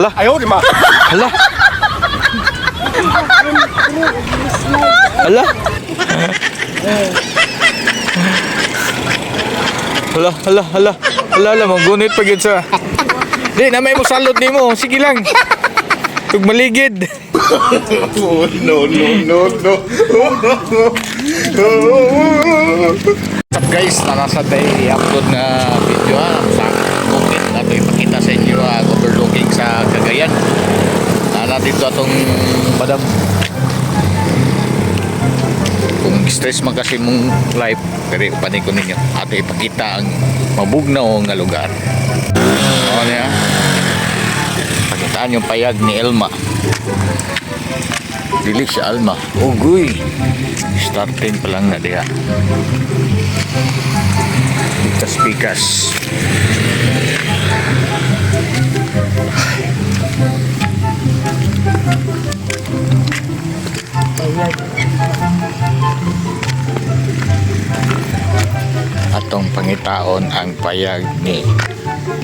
Hala. Ayaw, di ma. Hala. Hala. Hala, hala, hala. Hala, magunit pa gyud sa. Di na may mo salot nimo. Sige lang. Tug maligid. Oh, no, no, no, no. What's up guys, nasa tayo i-upload na video sa bukit na ito ipakita sa inyo overlooking sa Cagayan. Dito atong madam. Kung stress man kasi mong life, pero upanin ko ninyo ato ipakita ang mabugnaw nga lugar. O niya, pakitaan yung payag ni Elma. Dili siya Alma. Ugoy, starting pa lang na diha. Pikas-pikas. Atong pangitaon ang payag ni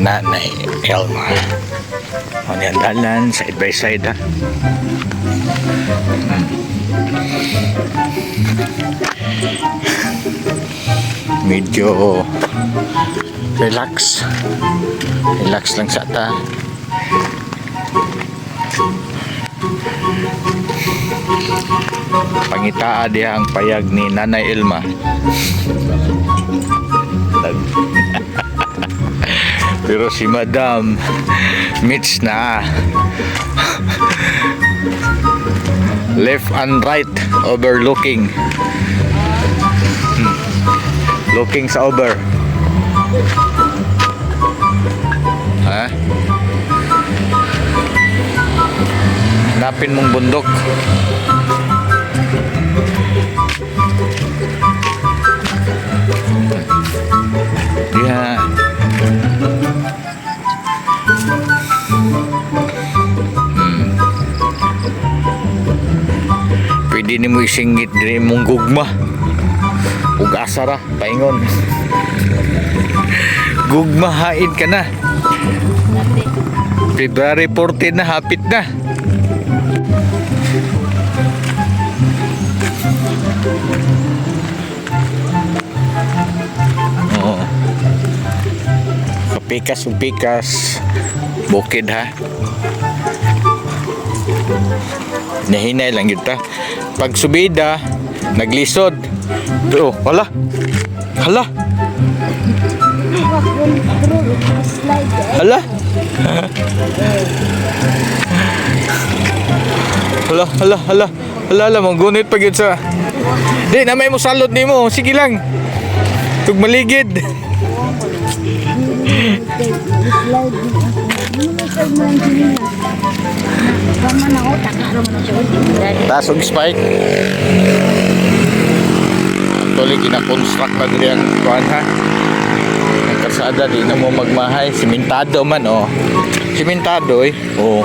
Nanay Elma. Ang dalan side by side ha. Medyo relax lang sa ta. Pangitaa diha ang payag ni Nanay Elma. Pero si Madam Mitch na left and right overlooking. Looking sa over. Ha? Hanapin mong bundok. Yeah. Pwede ni mo isingit din mong gugma. Ug asara, paingon. Gugma hain ka na. February 14 na, hapit na. Oo. Kapikas, bukid ha. Nahinay lang yun ta. Pag subida, naglisod. Oh, hala. Hala. Hala. Hala. Hala, magunit pa gyud sa. Di na may mo salot nimo. Sige lang. Tug maligid. Tasog spike. Actually, kina-construct na din ang kuhan ha. Ang kasada, di na mo magmahay. Simentado man, oh. Simentado, eh. Oh.